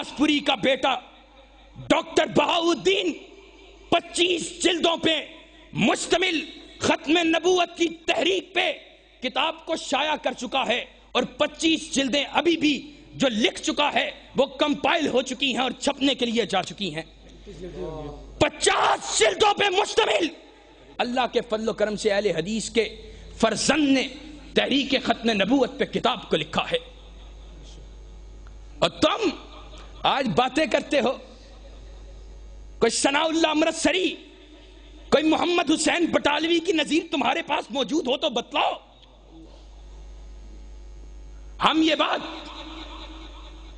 عباس پوری کا بیٹا ڈاکٹر بہاؤالدین 25 جلدوں پہ مشتمل ختم نبوت کی تحریک پہ کتاب کو شائع کر چکا ہے، اور 25 جلدیں ابھی بھی جو لکھ چکا ہے وہ کمپائل ہو چکی ہیں اور چھپنے کے لیے جا چکی ہیں۔ 50 جلدوں پہ مشتمل اللہ کے فضل و کرم سے اہل حدیث کے فرزند نے تحریک ختم نبوت پہ کتاب کو لکھا ہے، اور تم آج باتیں کرتے ہو۔ کوئی ثناء اللہ امرتسری، کوئی محمد حسین بٹالوی کی نظیر تمہارے پاس موجود ہو تو بتلاؤ۔ ہم یہ بات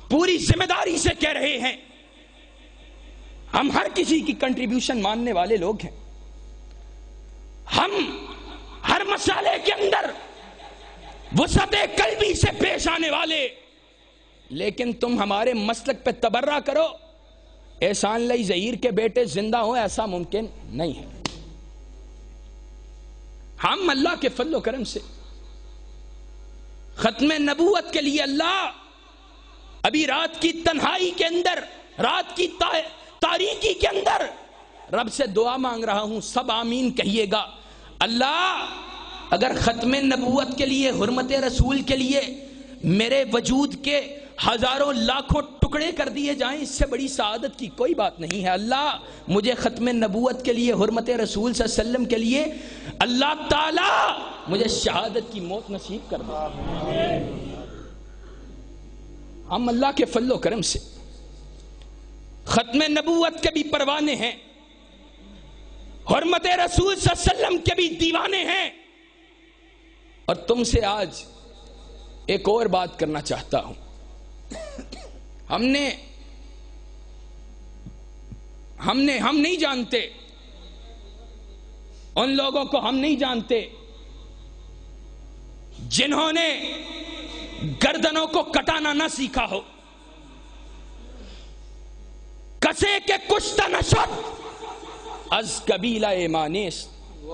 پوری ذمہ داری سے کہہ رہے ہیں، ہم ہر کسی کی کنٹریبیوشن ماننے والے لوگ ہیں، ہم ہر مسئلے کے اندر وسعت قلبی سے پیش آنے والے، لیکن تم ہمارے مسلک پہ تبرہ کرو احسان اللہ ظہیر کے بیٹے زندہ ہوں، ایسا ممکن نہیں ہے۔ ہم اللہ کے فضل و کرم سے ختم نبوت کے لیے اللہ ابھی رات کی تنہائی کے اندر، رات کی تاریکی کے اندر رب سے دعا مانگ رہا ہوں، سب آمین کہیے گا۔ اللہ اگر ختم نبوت کے لیے، حرمت رسول کے لیے میرے وجود کے ہزاروں لاکھوں ٹکڑے کر دیے جائیں، اس سے بڑی سعادت کی کوئی بات نہیں ہے۔ اللہ مجھے ختم نبوت کے لیے، حرمت رسول صلی اللہ علیہ وسلم کے لیے اللہ تعالی مجھے شہادت کی موت نصیب کر دے۔ ہم اللہ کے فضل و کرم سے ختم نبوت کے بھی پروانے ہیں، حرمت رسول صلی اللہ علیہ وسلم کے بھی دیوانے ہیں، اور تم سے آج ایک اور بات کرنا چاہتا ہوں۔ ہم نہیں جانتے ان لوگوں کو، ہم نہیں جانتے جنہوں نے گردنوں کو کٹانا نہ سیکھا ہو۔ کسے کے کشتہ نشد از قبیلہ مانیس،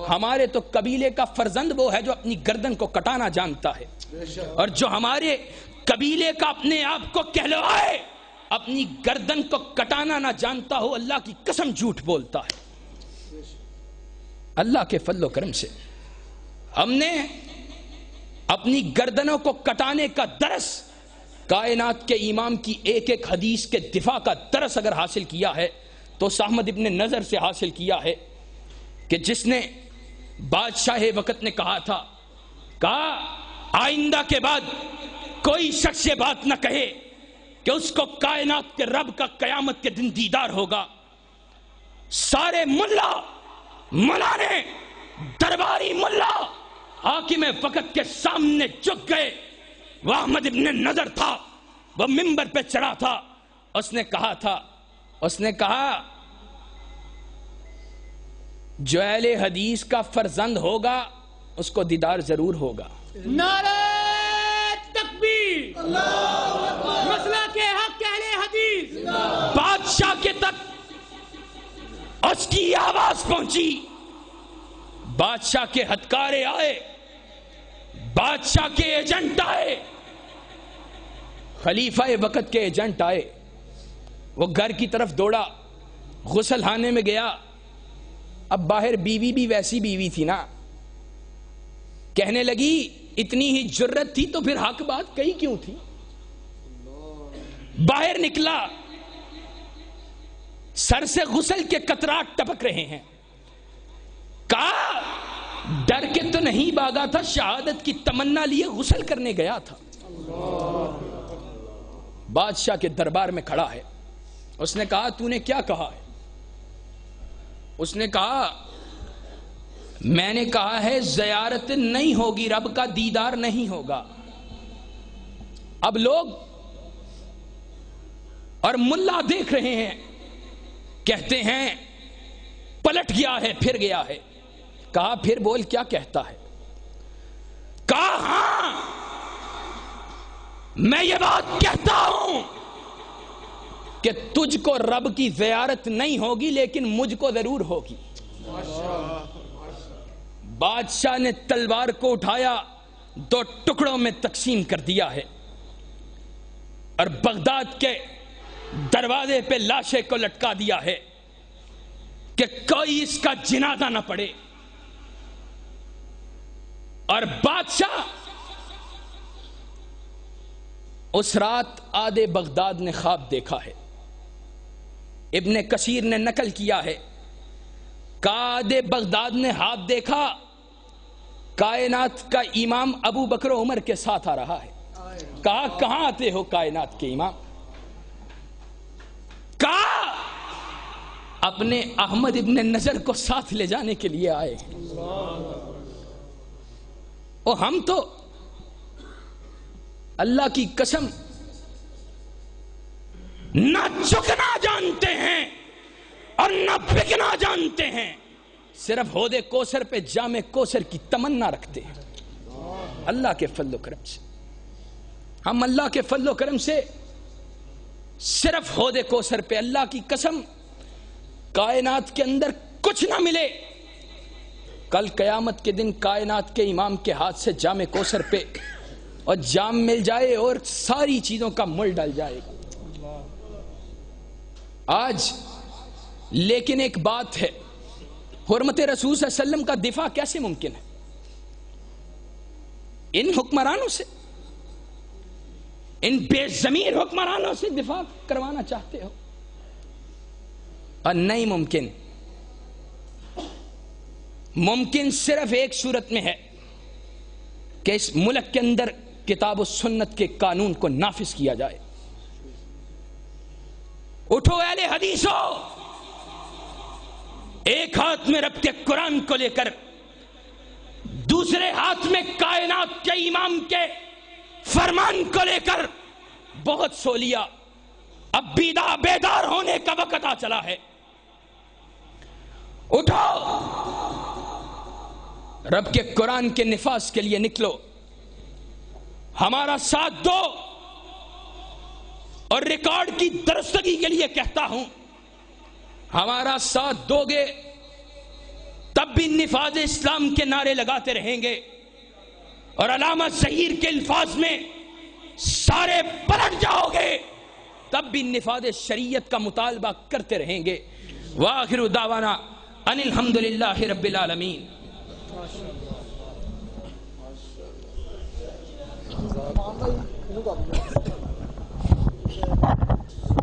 ہمارے تو قبیلے کا فرزند وہ ہے جو اپنی گردن کو کٹانا جانتا ہے، اور جو ہمارے قبیلے کا اپنے آپ کو کہلوائے اپنی گردن کو کٹانا نہ جانتا ہو، اللہ کی قسم جھوٹ بولتا ہے۔ اللہ کے فضل و کرم سے ہم نے اپنی گردنوں کو کٹانے کا درس، کائنات کے امام کی ایک ایک حدیث کے دفاع کا درس اگر حاصل کیا ہے تو احمد ابن نضر سے حاصل کیا ہے، کہ جس نے بادشاہ وقت نے کہا تھا، کہا آئندہ کے بعد کوئی شخص یہ بات نہ کہے کہ اس کو کائنات کے رب کا قیامت کے دن دیدار ہوگا۔ سارے ملانے درباری ملا حاکم وقت کے سامنے جھک گئے۔ وہ احمد ابن نضر تھا، وہ منبر پہ چڑھا تھا، اس نے کہا جو اہل حدیث کا فرزند ہوگا اس کو دیدار ضرور ہوگا۔ نعرہ تکبیر، مسئلہ کے حق اہل حدیث۔ بادشاہ کے تک اس کی آواز پہنچی، بادشاہ کے ہتکارے آئے، بادشاہ کے ایجنٹ آئے، خلیفہ وقت کے ایجنٹ آئے۔ وہ گھر کی طرف دوڑا، غسل خانے میں گیا۔ اب باہر بیوی بھی ویسی بیوی تھی نا، کہنے لگی اتنی ہی جرت تھی تو پھر حق بات کہی کیوں تھی؟ باہر نکلا، سر سے غسل کے قطرات ٹپک رہے ہیں۔ کہا ڈر کے تو نہیں بھاگا تھا، شہادت کی تمنا لیے غسل کرنے گیا تھا۔ بادشاہ کے دربار میں کھڑا ہے، اس نے کہا تو نے کیا کہا ہے؟ اس نے کہا میں نے کہا ہے زیارت نہیں ہوگی، رب کا دیدار نہیں ہوگا۔ اب لوگ اور ملا دیکھ رہے ہیں، کہتے ہیں پلٹ گیا ہے، پھر گیا ہے۔ کہا پھر بول کیا کہتا ہے؟ کہا ہاں میں یہ بات کہتا ہوں کہ تجھ کو رب کی زیارت نہیں ہوگی لیکن مجھ کو ضرور ہوگی۔ بادشاہ نے تلوار کو اٹھایا، 2 ٹکڑوں میں تقسیم کر دیا ہے، اور بغداد کے دروازے پہ لاشے کو لٹکا دیا ہے کہ کوئی اس کا جنازہ نہ پڑے. اور بادشاہ اس رات آدھے بغداد نے خواب دیکھا ہے. ابن کثیر نے نقل کیا ہے کہ آدھے بغداد نے خواب دیکھا کائنات کا امام ابو بکر و عمر کے ساتھ آ رہا ہے. کہا کہاں آتے ہو کائنات کے امام؟ کہا اپنے احمد ابن نجر کو ساتھ لے جانے کے لیے آئے. اور ہم تو اللہ کی قسم نہ جھکنا جانتے ہیں اور نہ بکنا جانتے ہیں, صرف حوض کوثر پہ جام کوثر کی تمنا رکھتے ہیں. اللہ کے فضل و کرم سے ہم اللہ کے فضل و کرم سے صرف حوض کوثر پہ, اللہ کی قسم کائنات کے اندر کچھ نہ ملے, کل قیامت کے دن کائنات کے امام کے ہاتھ سے جام کوثر پہ اور جام مل جائے اور ساری چیزوں کا مل ڈل جائے گا. آج لیکن ایک بات ہے, حرمت رسول صلی اللہ علیہ وسلم کا دفاع کیسے ممکن ہے؟ ان حکمرانوں سے, ان بے ضمیر حکمرانوں سے دفاع کروانا چاہتے ہو؟ اور نہیں ممکن. ممکن صرف ایک صورت میں ہے کہ اس ملک کے اندر کتاب و سنت کے قانون کو نافذ کیا جائے. اٹھو اہل حدیثو, ایک ہاتھ میں رب کے قرآن کو لے کر دوسرے ہاتھ میں کائنات کے امام کے فرمان کو لے کر بہت سو لیا, اب بیدار ہونے کا وقت آ چلا ہے. اٹھو, رب کے قرآن کے نفاذ کے لیے نکلو, ہمارا ساتھ دو. اور ریکارڈ کی درستگی کے لیے کہتا ہوں, ہمارا ساتھ دو گے تب بھی نفاذ اسلام کے نعرے لگاتے رہیں گے, اور علامہ ظہیر کے الفاظ میں سارے پلٹ جاؤ گے تب بھی نفاذ شریعت کا مطالبہ کرتے رہیں گے. وآخر دعوانا ان الحمدللہ رب العالمین. Thank you.